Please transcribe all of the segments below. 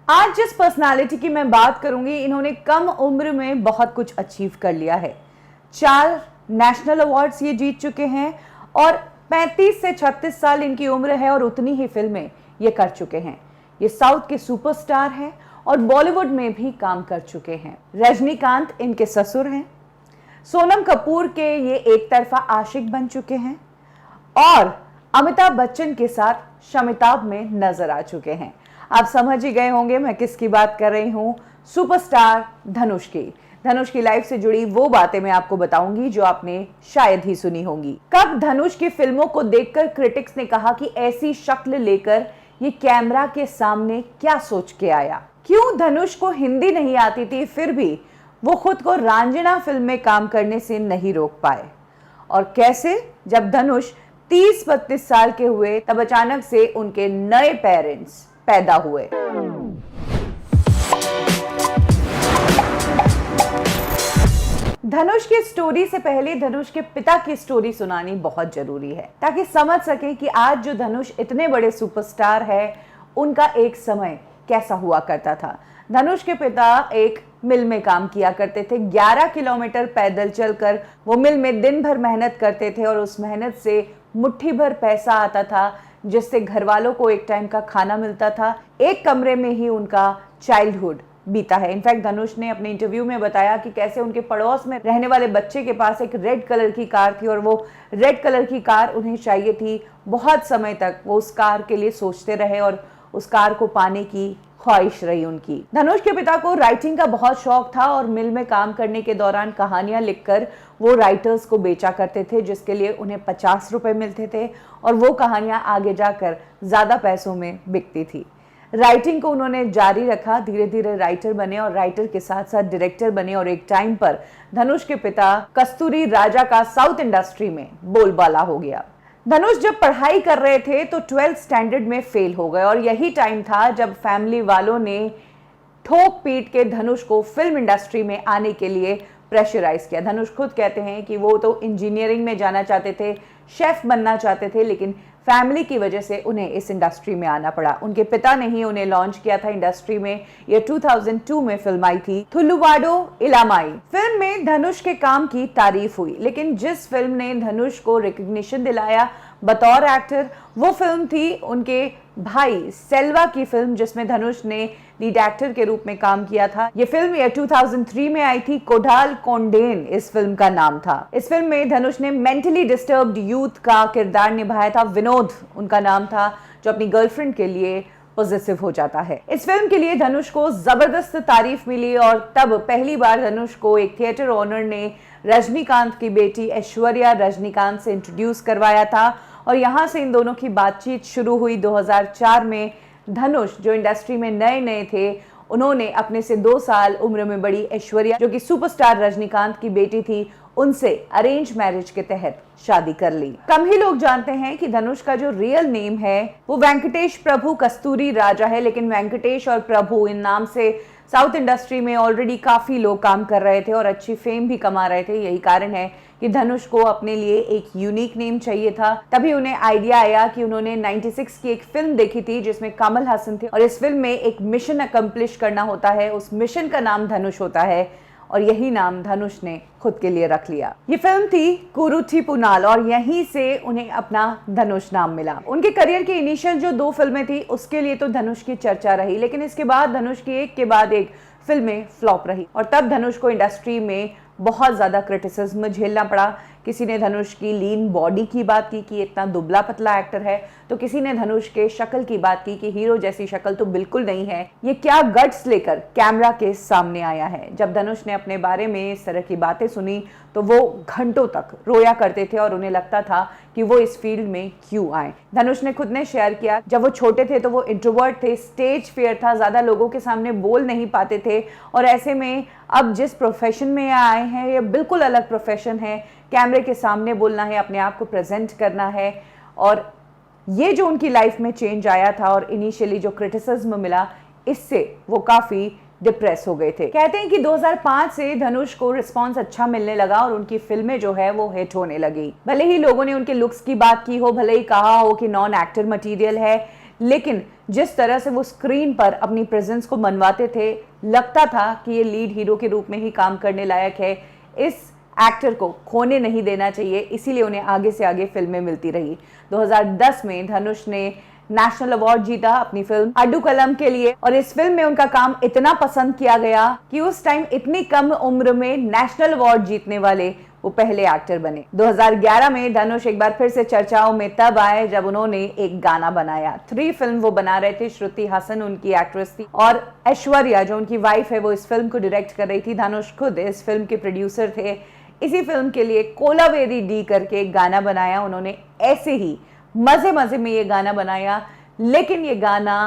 आज जिस पर्सनालिटी की मैं बात करूंगी, इन्होंने कम उम्र में बहुत कुछ अचीव कर लिया है। 4 नेशनल अवार्ड्स ये जीत चुके हैं और 35 से 36 साल इनकी उम्र है और उतनी ही फिल्में ये कर चुके हैं। ये साउथ के सुपरस्टार हैं और बॉलीवुड में भी काम कर चुके हैं। रजनीकांत इनके ससुर हैं। सोनम कपूर के ये एक तरफा आशिक बन चुके हैं और अमिताभ बच्चन के साथ शमिताभ में नजर आ चुके हैं। आप समझ ही गए होंगे मैं किसकी बात कर रही हूं, सुपरस्टार धनुष की। धनुष की लाइफ से जुड़ी वो बातें मैं आपको बताऊंगी जो आपने शायद ही सुनी होंगी। कब धनुष की फिल्मों को देखकर क्रिटिक्स ने कहा कि ऐसी शक्ल लेकर ये कैमरा के सामने क्या सोच के आया। क्यों धनुष को हिंदी नहीं आती थी फिर भी वो खुद को रांझना फिल्म में काम करने से नहीं रोक पाए। और कैसे जब धनुष 30-32 साल के हुए तब अचानक से उनके नए पेरेंट्स पैदा हुए। धनुष की स्टोरी से पहले धनुष के पिता की स्टोरी सुनानी बहुत जरूरी है ताकि समझ सकें कि आज जो धनुष इतने बड़े सुपरस्टार है उनका एक समय कैसा हुआ करता था। धनुष के पिता एक मिल में काम किया करते थे। 11 किलोमीटर पैदल चलकर वो मिल में दिन भर मेहनत करते थे और उस मेहनत से मुट्ठी भर पैसा आता था जिससे घर वालों को एक टाइम का खाना मिलता था। एक कमरे में ही उनका चाइल्डहुड बीता है। इनफैक्ट धनुष ने अपने इंटरव्यू में बताया कि कैसे उनके पड़ोस में रहने वाले बच्चे के पास एक रेड कलर की कार थी और वो रेड कलर की कार उन्हें चाहिए थी। बहुत समय तक वो उस कार के लिए सोचते रहे और उस कार को पाने की ख्वाहिश रही उनकी। धनुष के पिता को राइटिंग का बहुत शौक था और मिल में काम करने के दौरान कहानियां लिखकर वो राइटर्स को बेचा करते थे जिसके लिए उन्हें 50 रुपए मिलते थे और वो कहानियां आगे जाकर ज्यादा पैसों में बिकती थी। राइटिंग को उन्होंने जारी रखा, धीरे धीरे राइटर बने और राइटर के साथ साथ डायरेक्टर बने और एक टाइम पर धनुष के पिता कस्तूरी राजा का साउथ इंडस्ट्री में बोलबाला हो गया। धनुष जब पढ़ाई कर रहे थे तो 12th स्टैंडर्ड में फेल हो गए और यही टाइम था जब फैमिली वालों ने ठोक पीट के धनुष को फिल्म इंडस्ट्री में आने के लिए प्रेशराइज किया। धनुष खुद कहते हैं कि वो तो इंजीनियरिंग में जाना चाहते थे, शेफ बनना चाहते थे, लेकिन फैमिली की वजह से उन्हें इस इंडस्ट्री में आना पड़ा। उनके पिता ने ही उन्हें लॉन्च किया था इंडस्ट्री में। ये 2002 में फिल्म आई थी थुल्लुवाडो इलामाई। फिल्म में धनुष के काम की तारीफ हुई, लेकिन जिस फिल्म ने धनुष को रिकग्निशन दिलाया बतौर एक्टर वो फिल्म थी उनके भाई सेल्वा की फिल्म जिसमें धनुष ने लीड एक्टर के रूप में काम किया था। ये फिल्म ये 2003 में आई थी। कोडाल कोंडेन इस फिल्म का नाम था। इस फिल्म में धनुष ने मेंटली डिस्टर्ब्ड यूथ का किरदार निभाया था। विनोद उनका नाम था जो अपनी गर्लफ्रेंड के लिए पॉजिटिव हो जाता है। इस फिल्म के लिए धनुष को जबरदस्त तारीफ मिली और तब पहली बार धनुष को एक थिएटर ओनर ने रजनीकांत की बेटी ऐश्वर्या रजनीकांत से इंट्रोड्यूस करवाया था और यहाँ से इन दोनों की बातचीत शुरू हुई। 2004 में धनुष जो इंडस्ट्री में नए नए थे उन्होंने अपने से 2 साल उम्र में बड़ी ऐश्वर्या जो कि सुपरस्टार रजनीकांत की बेटी थी उनसे अरेंज मैरिज के तहत शादी कर ली। कम ही लोग जानते हैं कि धनुष का जो रियल नेम है वो वेंकटेश प्रभु कस्तूरी राजा है, लेकिन वेंकटेश और प्रभु इन नाम से साउथ इंडस्ट्री में ऑलरेडी काफी लोग काम कर रहे थे और अच्छी फेम भी कमा रहे थे। यही कारण है कि धनुष को अपने लिए एक यूनिक नेम चाहिए था। तभी उन्हें आइडिया आया कि उन्होंने 96 की एक फिल्म देखी थी जिसमें कमल हसन थे और इस फिल्म में एक मिशन अकम्प्लिश करना होता है। उस मिशन का नाम धनुष होता है और यही नाम धनुष ने खुद के लिए रख लिया। ये फिल्म थी कुरुथी पुनाल और यहीं से उन्हें अपना धनुष नाम मिला। उनके करियर की इनिशियल जो 2 फिल्में थी उसके लिए तो धनुष की चर्चा रही, लेकिन इसके बाद धनुष की एक के बाद एक फिल्में फ्लॉप रही और तब धनुष को इंडस्ट्री में बहुत ज्यादा क्रिटिसिज्म झेलना पड़ा। किसी ने धनुष की लीन बॉडी की बात की कि इतना दुबला पतला एक्टर है, तो किसी ने धनुष के शक्ल की बात की कि हीरो जैसी शक्ल तो बिल्कुल नहीं है, ये क्या गट्स लेकर कैमरा के सामने आया है। जब धनुष ने अपने बारे में इस तरह की बातें सुनी तो वो घंटों तक रोया करते थे और उन्हें लगता था कि वो इस फील्ड में क्यों आए। धनुष ने खुद ने शेयर किया जब वो छोटे थे तो वो इंट्रोवर्ट थे, स्टेज फियर था, ज्यादा लोगों के सामने बोल नहीं पाते थे और ऐसे में अब जिस प्रोफेशन में आए हैं ये बिल्कुल अलग प्रोफेशन है। कैमरे के सामने बोलना है, अपने आप को प्रेजेंट करना है और ये जो उनकी लाइफ में चेंज आया था और इनिशियली जो क्रिटिसिज्म मिला इससे वो काफी डिप्रेस हो गए थे। कहते हैं कि 2005 से धनुष को रिस्पांस अच्छा मिलने लगा और उनकी फिल्में जो है वो हिट होने लगी। भले ही लोगों ने उनके लुक्स की बात की हो, भले ही कहा हो कि नॉन एक्टर मटेरियल है, लेकिन जिस तरह से वो स्क्रीन पर अपनी प्रेजेंस को मनवाते थे, लगता था कि ये लीड हीरो के रूप में ही काम करने लायक है, इस एक्टर को खोने नहीं देना चाहिए, इसीलिए उन्हें आगे से आगे फिल्में मिलती रही। 2010 में धनुष ने नेशनल अवार्ड जीता अपनी फिल्म अड्डू कलम के लिए, और इस फिल्म में उनका काम इतना पसंद किया गया कि उस टाइम इतनी कम उम्र में नेशनल अवार्ड जीतने वाले वो पहले एक्टर बने। 2011 में धनुष एक बार फिर से चर्चाओं में तब आए जब उन्होंने एक गाना बनाया। 3 फिल्म वो बना रहे थे। श्रुति हसन उनकी एक्ट्रेस थी और ऐश्वर्या जो उनकी वाइफ है वो इस फिल्म को डायरेक्ट कर रही थी। धनुष खुद इस फिल्म के प्रोड्यूसर थे। इसी फिल्म के लिए कोलावेरी डी करके एक गाना बनाया उन्होंने। ऐसे ही मजे मजे में ये गाना बनाया, लेकिन ये गाना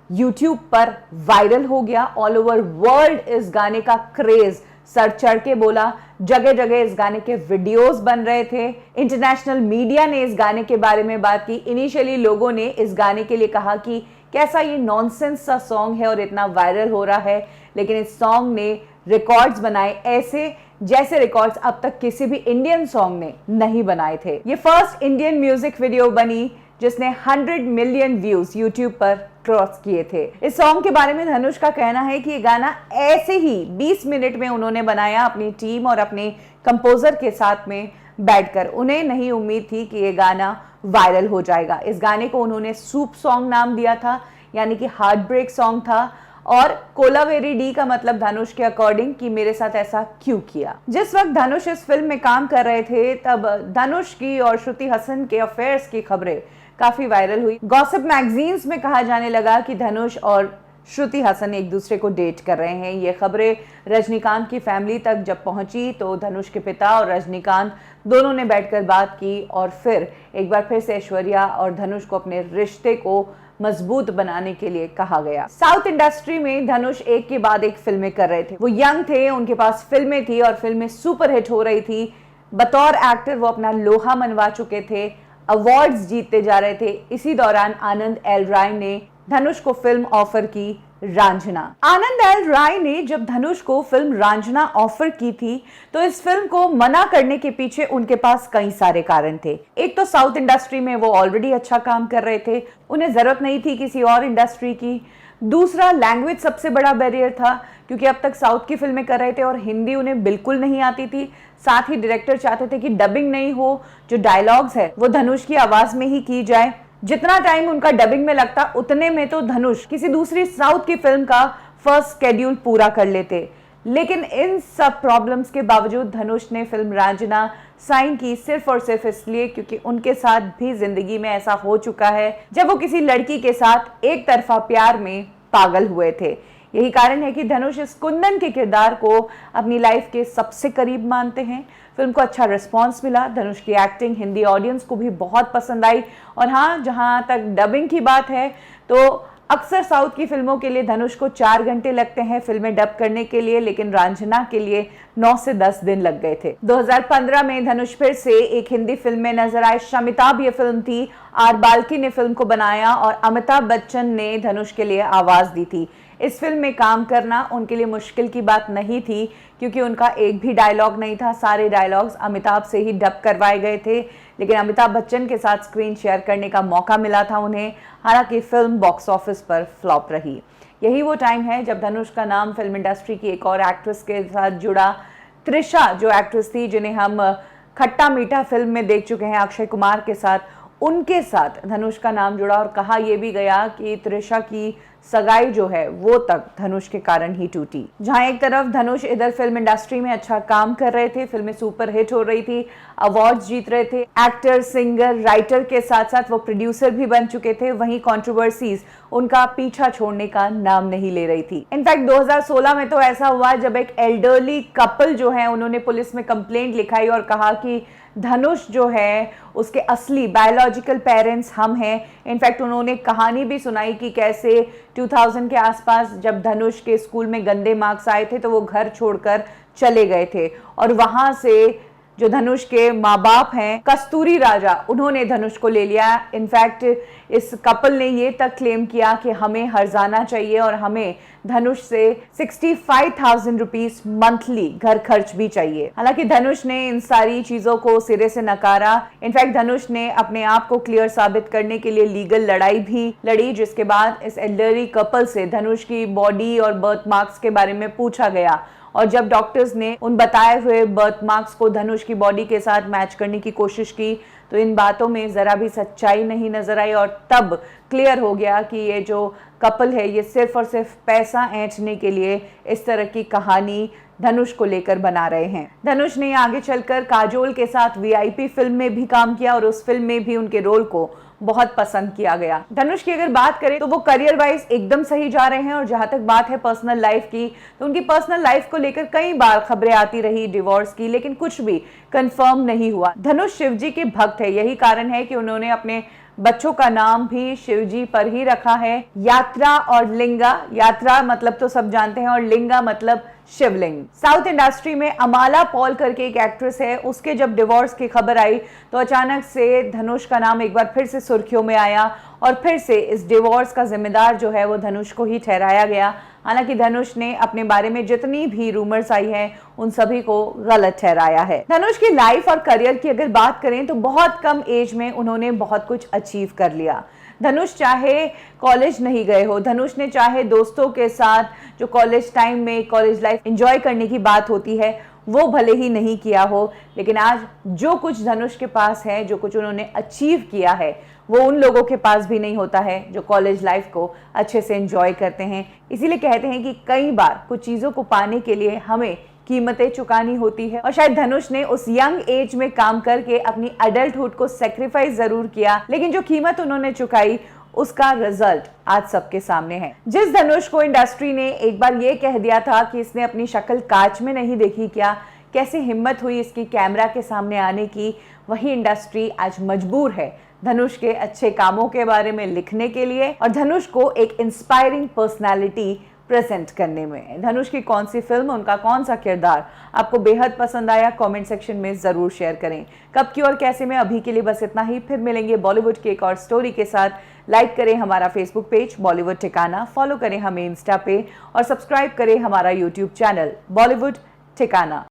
YouTube पर वायरल हो गया। ऑल ओवर वर्ल्ड इस गाने का क्रेज सर चढ़ के बोला। जगह जगह इस गाने के वीडियोस बन रहे थे। इंटरनेशनल मीडिया ने इस गाने के बारे में बात की। इनिशियली लोगों ने इस गाने के लिए कहा कि कैसा ये नॉनसेंस सा सॉन्ग है और इतना वायरल हो रहा है, लेकिन इस सॉन्ग ने रिकॉर्ड्स बनाए ऐसे जैसे रिकॉर्ड्स अब तक किसी भी इंडियन सॉन्ग ने नहीं बनाए थे। ये फर्स्ट इंडियन म्यूजिक वीडियो बनी जिसने 100 मिलियन व्यूज यूट्यूब पर क्रॉस किए थे। इस सॉन्ग के बारे में धनुष का कहना है कि ये गाना ऐसे ही 20 मिनट में उन्होंने बनाया अपनी टीम और अपने कंपोजर के साथ में बैठकर। उन्हें नहीं उम्मीद थी कि ये गाना वायरल हो जाएगा। इस गाने को उन्होंने सूप सॉन्ग नाम दिया था, यानी कि हार्ट ब्रेक सॉन्ग था। और कोलावेरी डी का मतलब धनुष के अकॉर्डिंग कि मेरे साथ ऐसा क्यों किया। जिस वक्त धनुष इस फिल्म में काम कर रहे थे तब धनुष की और श्रुति हसन के अफेयर्स की खबरें काफी वायरल हुई। गॉसिप मैगजीन्स में कहा जाने लगा कि धनुष और श्रुति हसन एक दूसरे को डेट कर रहे हैं। ये खबरें रजनीकांत की फैमिली तक जब पहुंची तो धनुष के पिता और रजनीकांत दोनों ने बैठकर बात की और फिर एक बार फिर से ऐश्वर्या और धनुष को अपने रिश्ते को मजबूत बनाने के लिए कहा गया। साउथ इंडस्ट्री में धनुष एक के बाद एक फिल्में कर रहे थे। वो यंग थे, उनके पास फिल्में थी और फिल्में सुपर हिट हो रही थी। बतौर एक्टर वो अपना लोहा मनवा चुके थे, अवार्ड्स जीतते जा रहे थे। इसी दौरान आनंद एल राय ने धनुष को फिल्म ऑफर की रांझना। आनंद एल राय ने जब धनुष को फिल्म रांझना ऑफर की थी तो इस फिल्म को मना करने के पीछे उनके पास कई सारे कारण थे। एक तो साउथ इंडस्ट्री में वो ऑलरेडी अच्छा काम कर रहे थे, उन्हें जरूरत नहीं थी किसी और इंडस्ट्री की। दूसरा, लैंग्वेज सबसे बड़ा बैरियर था क्योंकि अब तक साउथ की फिल्में कर रहे थे और हिंदी उन्हें बिल्कुल नहीं आती थी। साथ ही डायरेक्टर चाहते थे कि डबिंग नहीं हो, जो डायलॉग्स है वो धनुष की आवाज में ही की जाए। जितना टाइम उनका डबिंग में लगता उतने में तो धनुष किसी दूसरी साउथ की फिल्म का फर्स्ट स्केड्यूल पूरा कर लेते। लेकिन इन सब प्रॉब्लम्स के बावजूद धनुष ने फिल्म रांझना साइन की सिर्फ और सिर्फ इसलिए क्योंकि उनके साथ भी जिंदगी में ऐसा हो चुका है जब वो किसी लड़की के साथ एक तरफा प्यार में पागल हुए थे। यही कारण है कि धनुष इस कुंदन के किरदार को अपनी लाइफ के सबसे करीब मानते हैं। फिल्म को अच्छा रिस्पांस मिला। धनुष की एक्टिंग हिंदी ऑडियंस को भी बहुत पसंद आई। और हाँ, जहाँ तक डबिंग की बात है तो अक्सर साउथ की फिल्मों के लिए धनुष को 4 घंटे लगते हैं फिल्में डब करने के लिए, लेकिन रांझना के लिए 9 से 10 दिन लग गए थे। 2015 में धनुष फिर से एक हिंदी फिल्म में नजर आए। शमिताभ ये फिल्म थी। आर बाल्की ने फिल्म को बनाया और अमिताभ बच्चन ने धनुष के लिए आवाज दी थी। इस फिल्म में काम करना उनके लिए मुश्किल की बात नहीं थी क्योंकि उनका एक भी डायलॉग नहीं था। सारे डायलॉग्स अमिताभ से ही डब करवाए गए थे, लेकिन अमिताभ बच्चन के साथ स्क्रीन शेयर करने का मौका मिला था उन्हें। हालांकि फिल्म बॉक्स ऑफिस पर फ्लॉप रही। यही वो टाइम है जब धनुष का नाम फिल्म इंडस्ट्री की एक और एक्ट्रेस के साथ जुड़ा। त्रिशा जो एक्ट्रेस थी जिन्हें हम खट्टा मीठा फिल्म में देख चुके हैं अक्षय कुमार के साथ, उनके साथ धनुष का नाम जुड़ा और कहा यह भी गया कि त्रिशा की सगाई जो है वो तक धनुष के कारण ही टूटी। जहां एक तरफ धनुष इधर फिल्म इंडस्ट्री में अच्छा काम कर रहे थे, फिल्में सुपर हिट हो रही थी, अवार्ड्स जीत रहे थे, एक्टर, सिंगर, राइटर के साथ साथ वो प्रोड्यूसर भी बन चुके थे, वहीं कंट्रोवर्सीज उनका पीछा छोड़ने का नाम नहीं ले रही थी। इनफैक्ट 2016 में तो ऐसा हुआ जब एक एल्डरली कपल जो है उन्होंने पुलिस में कंप्लेंट लिखाई और कहा कि धनुष जो है उसके असली बायोलॉजिकल पेरेंट्स हम हैं। इनफैक्ट उन्होंने कहानी भी सुनाई कि कैसे 2000 के आसपास जब धनुष के स्कूल में गंदे मार्क्स आए थे तो वो घर छोड़कर चले गए थे और वहां से जो धनुष के माँ बाप हैं, कस्तूरी राजा, उन्होंने धनुष को ले लिया। इनफैक्ट इस कपल ने ये तक क्लेम किया कि हमें हर्जाना चाहिए और हमें धनुष से 65,000 रुपीस मंथली घर खर्च भी चाहिए। हालांकि धनुष ने इन सारी चीजों को सिरे से नकारा। इनफैक्ट धनुष ने अपने आप को क्लियर साबित करने के लिए लीगल लड़ाई भी लड़ी, जिसके बाद इस एल्डरली कपल से धनुष की बॉडी और बर्थ मार्क्स के बारे में पूछा गया और जब डॉक्टर्स ने उन बताए हुए बर्थ मार्क्स को धनुष की बॉडी के साथ मैच करने की कोशिश की तो इन बातों में जरा भी सच्चाई नहीं नजर आई और तब क्लियर हो गया कि ये जो कपल है ये सिर्फ और सिर्फ पैसा ऐंठने के लिए इस तरह की कहानी धनुष को लेकर बना रहे हैं। धनुष ने आगे चलकर काजोल के साथ वीआईपी फिल्म में भी काम किया और उस फिल्म में भी उनके रोल को बहुत पसंद किया गया। धनुष की अगर बात करें तो वो करियर वाइज एकदम सही जा रहे हैं और जहां तक बात है पर्सनल लाइफ की तो उनकी पर्सनल लाइफ को लेकर कई बार खबरें आती रही डिवोर्स की, लेकिन कुछ भी कंफर्म नहीं हुआ। धनुष शिवजी के भक्त है, यही कारण है कि उन्होंने अपने बच्चों का नाम भी शिवजी पर ही रखा है। यात्रा और लिंगा, यात्रा मतलब तो सब जानते हैं और लिंगा मतलब शिवलिंग। साउथ इंडस्ट्री में अमाला पॉल करके एक एक्ट्रेस है, उसके जब डिवोर्स की खबर आई तो अचानक से धनुष का नाम एक बार फिर से सुर्खियों में आया और फिर से इस डिवोर्स का जिम्मेदार जो है वो धनुष को ही ठहराया गया। हालांकि धनुष ने अपने बारे में जितनी भी रूमर्स आई हैं उन सभी को गलत ठहराया है। धनुष की लाइफ और करियर की अगर बात करें तो बहुत कम एज में उन्होंने बहुत कुछ अचीव कर लिया। धनुष चाहे कॉलेज नहीं गए हो, धनुष ने चाहे दोस्तों के साथ जो कॉलेज टाइम में कॉलेज लाइफ एंजॉय करने की बात होती है वो भले ही नहीं किया हो, लेकिन आज जो कुछ धनुष के पास है, जो कुछ उन्होंने अचीव किया है वो उन लोगों के पास भी नहीं होता है जो कॉलेज लाइफ को अच्छे से एंजॉय करते हैं। इसीलिए कहते हैं कि कई बार कुछ चीज़ों को पाने के लिए हमें कीमतें चुकानी होती है और शायद धनुष ने उस यंग एज में काम करके अपनी अडल्टहुड को सेक्रीफाइस जरूर किया, लेकिन जो कीमत उन्होंने चुकाई उसका रिजल्ट आज सबके सामने है। जिस धनुष को इंडस्ट्री ने एक बार ये कह दिया था कि इसने अपनी शक्ल कांच में नहीं देखी क्या, कैसे हिम्मत हुई इसकी कैमरा के सामने आने की, वही इंडस्ट्री आज मजबूर है धनुष के अच्छे कामों के बारे में लिखने के लिए और धनुष को एक इंस्पायरिंग पर्सनालिटी प्रेजेंट करने में। धनुष की कौन सी फिल्म, उनका कौन सा किरदार आपको बेहद पसंद आया, कमेंट सेक्शन में जरूर शेयर करें। कब की और कैसे में अभी के लिए बस इतना ही, फिर मिलेंगे बॉलीवुड की एक और स्टोरी के साथ। लाइक करें हमारा फेसबुक पेज बॉलीवुड ठिकाना, फॉलो करें हमें इंस्टा पे और सब्सक्राइब करें हमारा यूट्यूब चैनल बॉलीवुड ठिकाना।